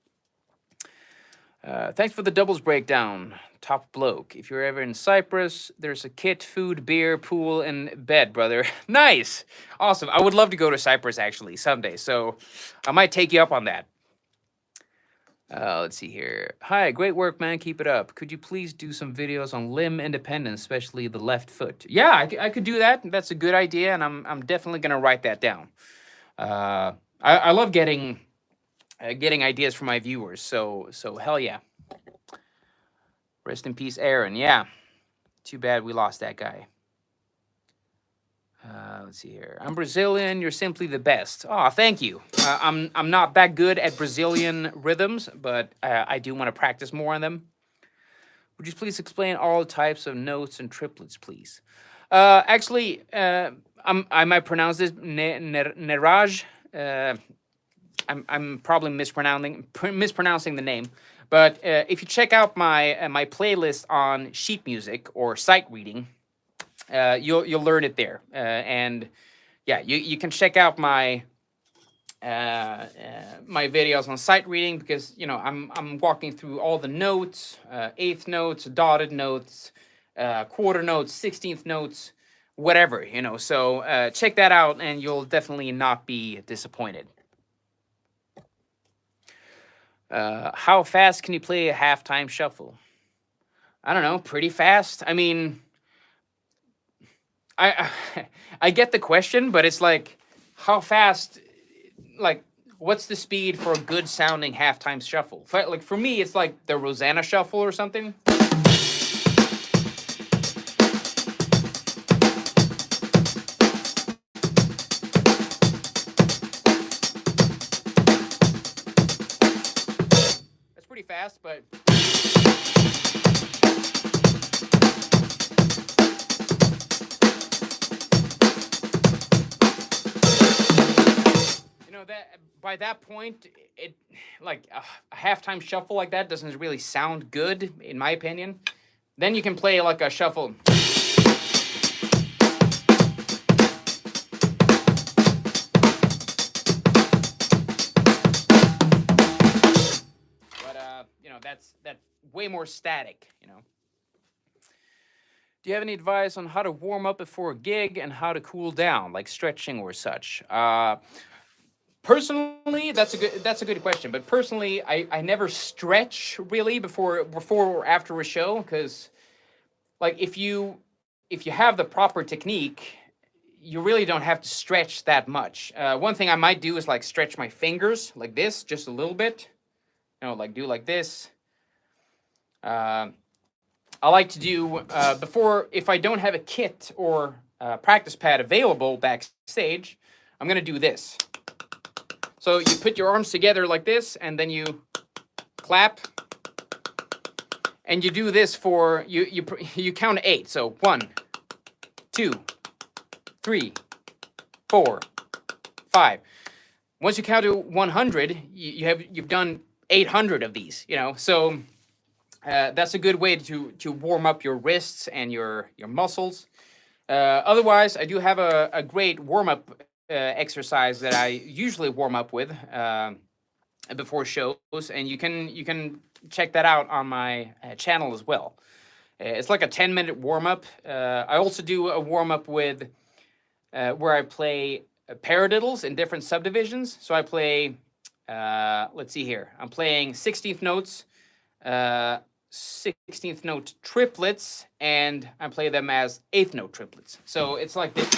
Thanks for the doubles breakdown, top bloke. If you're ever in Cyprus, there's a kit, food, beer, pool, and bed, brother. Nice, awesome. I would love to go to Cyprus actually someday, so I might take you up on that. Let's see here. Hi, great work, man. Keep it up. Could you please do some videos on limb independence, especially the left foot? Yeah, I could do that. That's a good idea, and I'm definitely gonna write that down. I love getting ideas from my viewers. So hell yeah. Rest in peace, Aaron. Yeah, too bad we lost that guy. Let's see here. I'm Brazilian. You're simply the best. Oh, thank you. I'm not that good at Brazilian rhythms, but I do want to practice more on them. Would you please explain all types of notes and triplets, please? Actually, I might pronounce this Neraj. I'm probably mispronouncing the name, but if you check out my playlist on sheet music or sight reading, you'll learn it there. And yeah, you can check out my my videos on sight reading, because you know I'm walking through all the notes, eighth notes, dotted notes, quarter notes, 16th notes, whatever, you know. So check that out, and you'll definitely not be disappointed. How fast can you play a halftime shuffle? I don't know, pretty fast. I mean, I get the question, but it's like, how fast? Like, what's the speed for a good sounding halftime shuffle? Like for me, it's like the Rosanna shuffle or something. That's pretty fast, but that by that point, it like a halftime shuffle like that doesn't really sound good, in my opinion. Then you can play like a shuffle. But you know, that's way more static, you know. Do you have any advice on how to warm up before a gig and how to cool down, like stretching or such? Personally, that's a good question. But personally, I never stretch really before or after a show, because like if you have the proper technique, you really don't have to stretch that much. One thing I might do is like stretch my fingers like this, just a little bit. You know, like do like this. I like to do before, if I don't have a kit or practice pad available backstage, I'm gonna do this. So you put your arms together like this, and then you clap, and you do this for you count 8. So 1, 2, 3, 4, 5. Once you count to 100, you've done 800 of these. You know, so that's a good way to warm up your wrists and your muscles. Otherwise, I do have a great warm up exercise that I usually warm up with before shows, and you can check that out on my channel as well. It's like a 10-minute warm up. I also do a warm up with where I play paradiddles in different subdivisions. So I play, let's see here, I'm playing 16th notes, 16th note triplets, and I play them as 8th note triplets. So it's like this.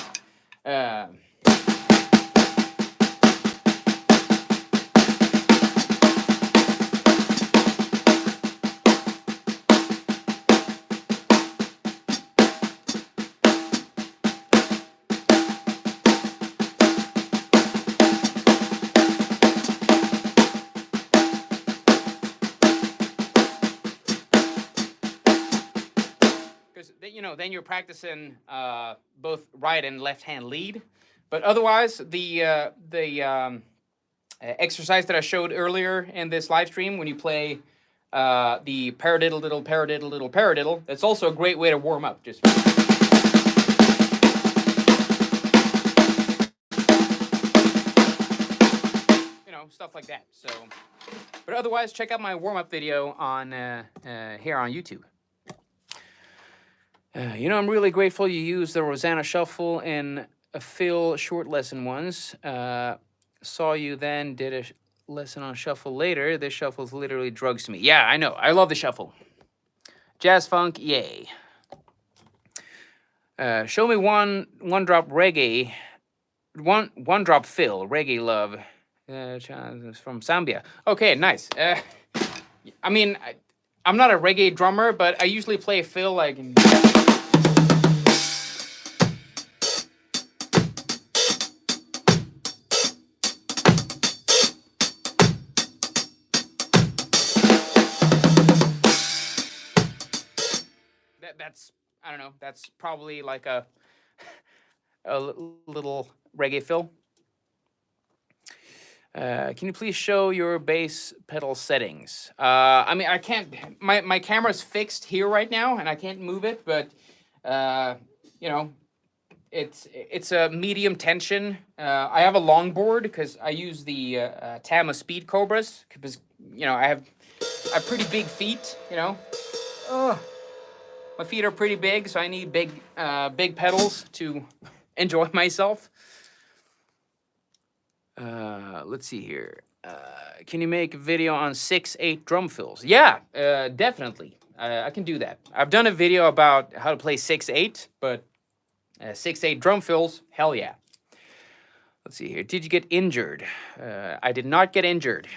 You know, then you're practicing both right and left hand lead. But otherwise, the exercise that I showed earlier in this live stream, when you play the paradiddle, little paradiddle, little paradiddle, that's also a great way to warm up. Just stuff like that. So, but otherwise, check out my warm-up video on here on YouTube. You know, I'm really grateful you used the Rosanna Shuffle in a Phil short lesson once. Saw you then, did a lesson on shuffle later. This shuffle's literally drugs to me. Yeah, I know. I love the shuffle. Jazz funk, yay. Show me one drop reggae, one drop Phil reggae love. From Zambia. Okay, nice. I mean, I'm not a reggae drummer, but I usually play Phil like. That's, I don't know, that's probably like a little reggae Phil. Can you please show your bass pedal settings? I mean, I can't, my camera's fixed here right now and I can't move it, but, you know, it's a medium tension. I have a longboard because I use the Tama Speed Cobras because, you know, I have pretty big feet, you know. My feet are pretty big, so I need big pedals to enjoy myself. Let's see here. Can you make a video on 6/8 drum fills? Yeah, definitely. I can do that. I've done a video about how to play 6/8, but 6/8 drum fills, hell yeah. Let's see here. Did you get injured? I did not get injured.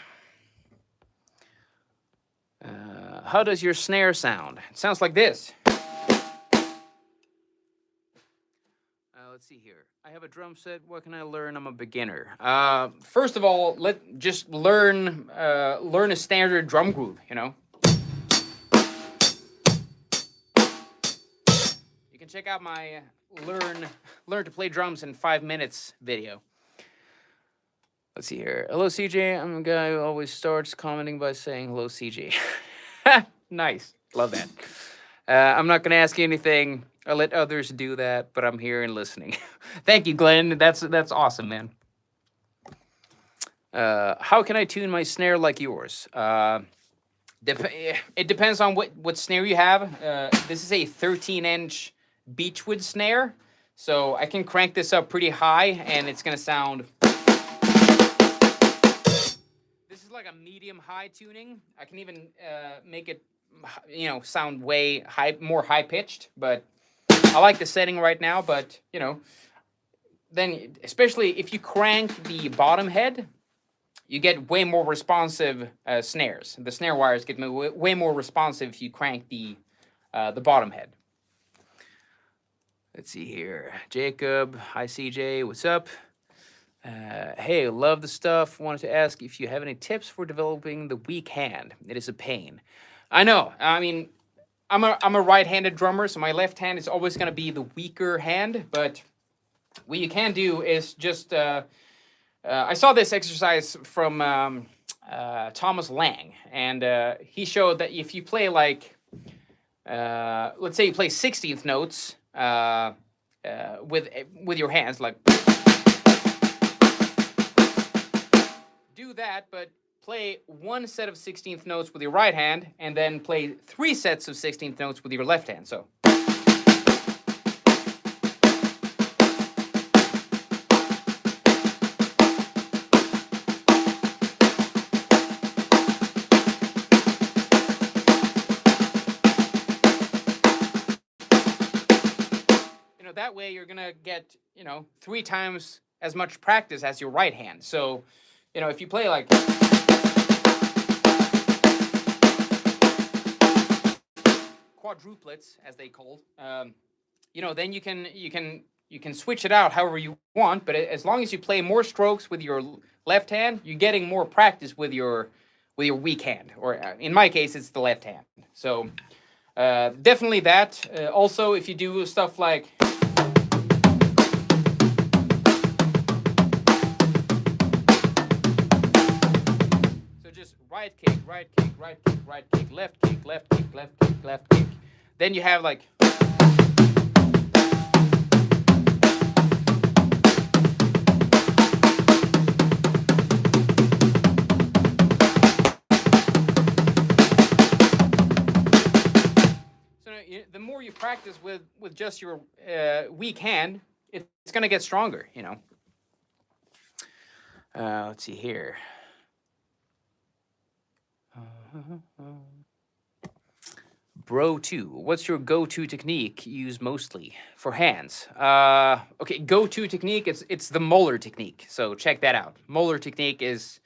How does your snare sound? It sounds like this. Let's see here. I have a drum set. What can I learn? I'm a beginner. First of all, just learn a standard drum groove. You know. You can check out my learn to play drums in 5 minutes video. Let's see here. Hello, CJ. I'm a guy who always starts commenting by saying hello, CJ. Nice. Love that. I'm not going to ask you anything. I'll let others do that, but I'm here and listening. Thank you, Glenn. That's awesome, man. How can I tune my snare like yours? It depends on what snare you have. This is a 13-inch beechwood snare, so I can crank this up pretty high, and it's going to sound... This is like a medium-high tuning. I can even make it, you know, sound way more high-pitched, but... I like the setting right now, but, you know, then especially if you crank the bottom head, you get way more responsive snares. The snare wires get way more responsive if you crank the bottom head. Let's see here. Jacob, hi CJ, what's up? Hey, love the stuff. Wanted to ask if you have any tips for developing the weak hand. It is a pain. I know, I mean... I'm a right-handed drummer, so my left hand is always going to be the weaker hand, but what you can do is just... I saw this exercise from Thomas Lang, and he showed that if you play like... let's say you play 16th notes with your hands, like... Do that, but... Play one set of 16th notes with your right hand, and then play 3 sets of 16th notes with your left hand. So. You know, that way you're gonna get, you know, 3 times as much practice as your right hand. So, you know, if you play like... quadruplets, as they called, you know, then you can switch it out however you want. But as long as you play more strokes with your left hand, you're getting more practice with your weak hand. Or in my case, it's the left hand. So definitely that. Also, if you do stuff like right kick, right kick, right kick, right kick, left kick, left kick, left kick, left kick. Then you have like... practice with just your weak hand, it's gonna get stronger, you know. Let's see here. Bro 2, what's your go-to technique used mostly for hands? Okay, go-to technique, it's the molar technique. So check that out. Molar technique is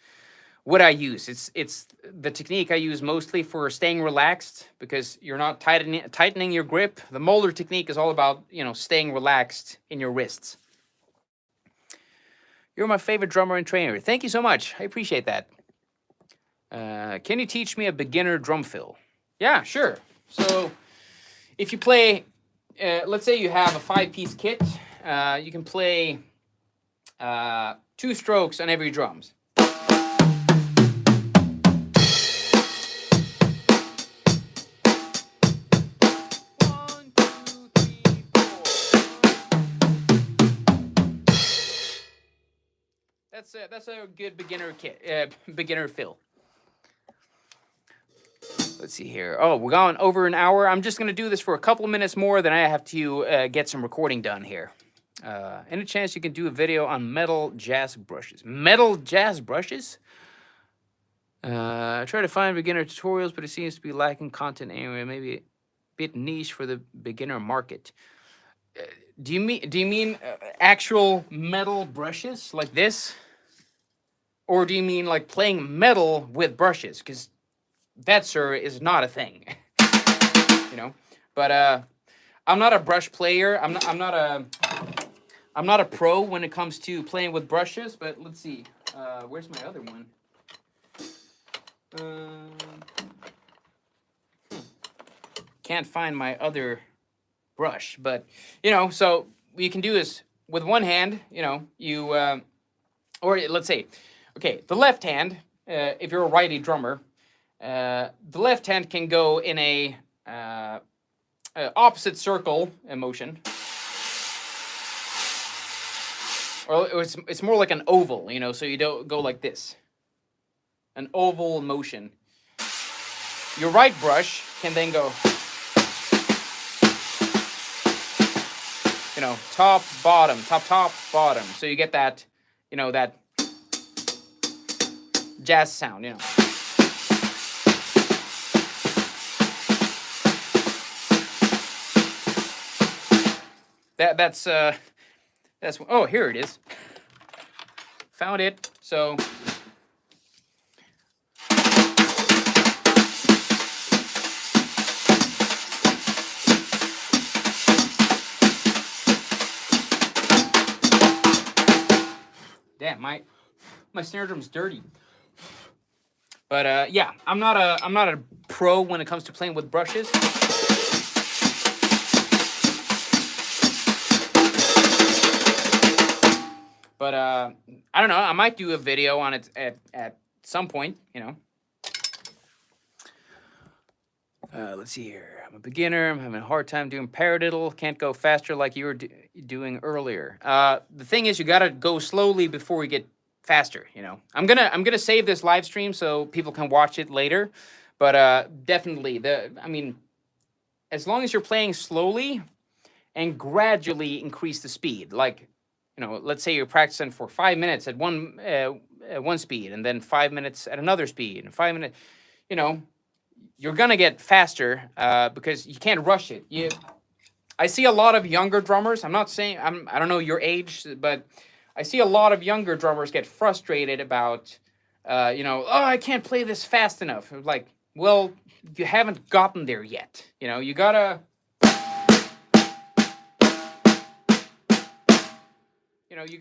what I use. It's the technique I use mostly for staying relaxed because you're not tightening your grip. The molar technique is all about, you know, staying relaxed in your wrists. You're my favorite drummer and trainer. Thank you so much. I appreciate that. Can you teach me a beginner drum fill? Yeah, sure. So if you play, let's say you have a 5-piece kit, you can play 2 strokes on every drums. That's a good beginner beginner fill. Let's see here. Oh, we're going over an hour. I'm just gonna do this for a couple of minutes more, then I have to get some recording done here. Any chance you can do a video on metal jazz brushes? Metal jazz brushes? I try to find beginner tutorials, but it seems to be lacking content area. Maybe a bit niche for the beginner market. Do you mean actual metal brushes like this? Or do you mean like playing metal with brushes? Because that, sir, is not a thing. You know? But I'm not a brush player. I'm not a pro when it comes to playing with brushes, but let's see. Where's my other one? Can't find my other brush, but you know, so what you can do is with one hand, you know, you or let's say, okay, the left hand, if you're a righty drummer, the left hand can go in a opposite circle motion, or it's more like an oval, you know, so you don't go like this, an oval motion. Your right brush can then go, you know, top, bottom, top, bottom. So you get that, you know, that jazz sound, you know. That's oh, here it is. Found it. So damn, my snare drum's dirty. But yeah, I'm not a pro when it comes to playing with brushes. But I don't know, I might do a video on it at some point, you know. Let's see here. I'm a beginner. I'm having a hard time doing paradiddle. Can't go faster like you were doing earlier. The thing is, you gotta go slowly before you get faster, you know. I'm gonna save this live stream so people can watch it later. But definitely, I mean, as long as you're playing slowly and gradually increase the speed, like, you know, let's say you're practicing for 5 minutes at one speed, and then 5 minutes at another speed, and 5 minutes, you know, you're gonna get faster because you can't rush it. I see a lot of younger drummers. I'm not saying I don't know your age, but I see a lot of younger drummers get frustrated about, you know, oh, I can't play this fast enough. Like, well, you haven't gotten there yet. You know, you gotta. You know, you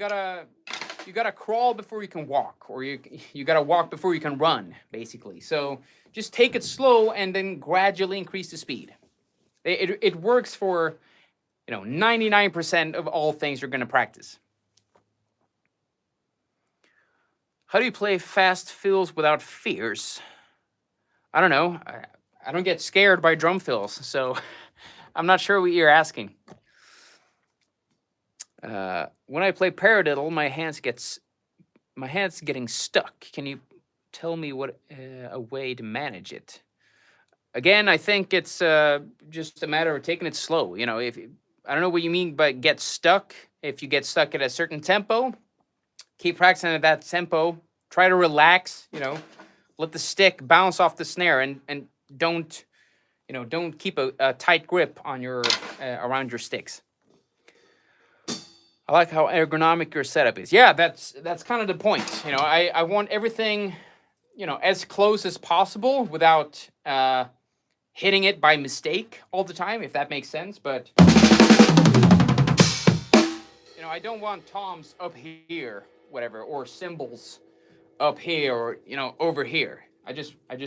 gotta crawl before you can walk, or you gotta walk before you can run, basically. So just take it slow and then gradually increase the speed. It works for, you know, 99% of all things you're gonna practice. How do you play fast fills without fears? I don't know. I don't get scared by drum fills, so I'm not sure what you're asking. When I play paradiddle, my hands getting stuck. Can you tell me what a way to manage it? again, I think it's just a matter of taking it slow. You know, if I don't know what you mean by get stuck. If you get stuck at a certain tempo, keep practicing at that tempo. Try to relax. You know, let the stick bounce off the snare, and don't, you know, don't keep a tight grip on your around your sticks. I like how ergonomic your setup is. Yeah, that's kind of the point. You know, I want everything, you know, as close as possible without hitting it by mistake all the time, if that makes sense. But you know, I don't want toms up here, whatever, or cymbals up here, or you know, over here. I just I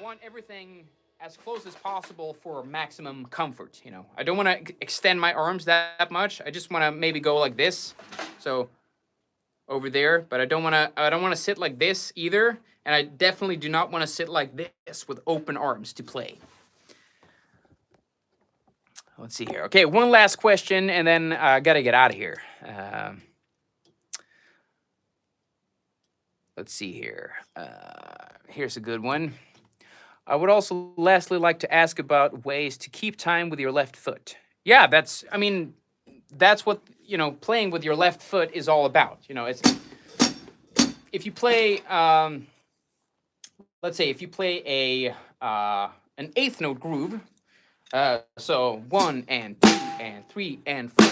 want everything as close as possible for maximum comfort. You know, I don't want to extend my arms that much. I just want to maybe go like this, so over there. But I don't want to sit like this either, and I definitely do not want to sit like this with open arms to play. Let's see here. Okay, one last question, and then I gotta get out of here. Let's see here. Here's a good one. I would also lastly like to ask about ways to keep time with your left foot. Yeah, that's, I mean, that's what, you know, playing with your left foot is all about. You know, it's, if you play, let's say if you play an eighth note groove, so 1 and 2 and 3 and 4,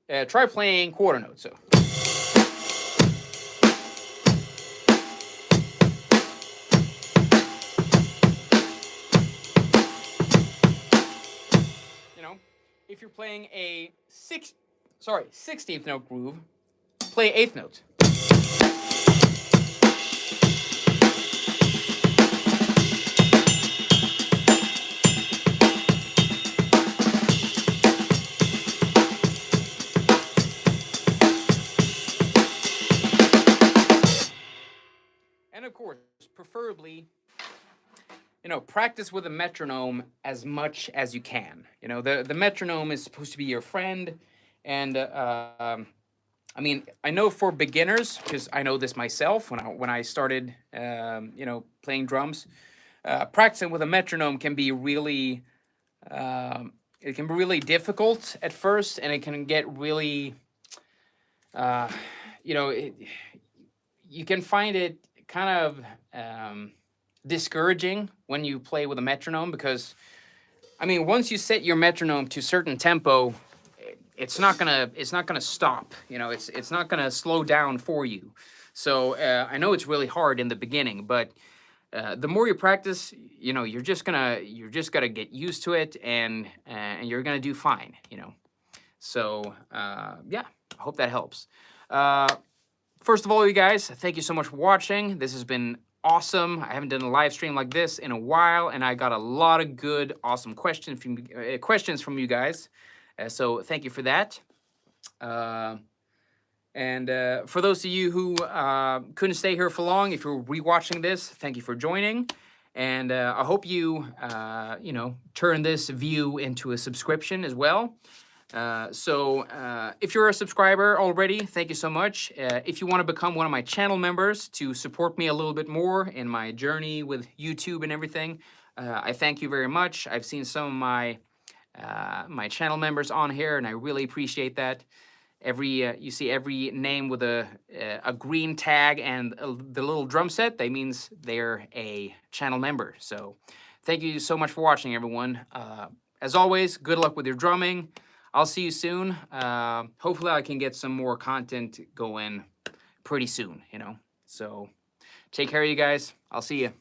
and try playing quarter notes. So. If you're playing a 16th note groove, play 8th notes. And of course, preferably, you know, practice with a metronome as much as you can. You know, the metronome is supposed to be your friend. And I mean, I know for beginners, because I know this myself when I started, you know, playing drums, practicing with a metronome can be really, it can be really difficult at first, and it can get really, you know, you can find it kind of discouraging when you play with a metronome, because I mean, once you set your metronome to a certain tempo, it's not gonna stop. You know, it's not gonna slow down for you. So I know it's really hard in the beginning, but the more you practice, you know, you're just gonna get used to it, and you're gonna do fine. You know, so yeah, I hope that helps. First of all, you guys, thank you so much for watching. This has been awesome. I haven't done a live stream like this in a while, and I got a lot of good, awesome questions from you guys. So thank you for that. And for those of you who couldn't stay here for long, if you're rewatching this, thank you for joining. And I hope you, you know, turn this view into a subscription as well. So if you're a subscriber already, thank you so much. If you want to become one of my channel members to support me a little bit more in my journey with YouTube and everything, I thank you very much. I've seen some of my my channel members on here, and I really appreciate that. You see every name with a green tag and the little drum set, that means they're a channel member. So thank you so much for watching, everyone. As always, good luck with your drumming. I'll see you soon. Hopefully I can get some more content going pretty soon, you know. So take care of you guys. I'll see you.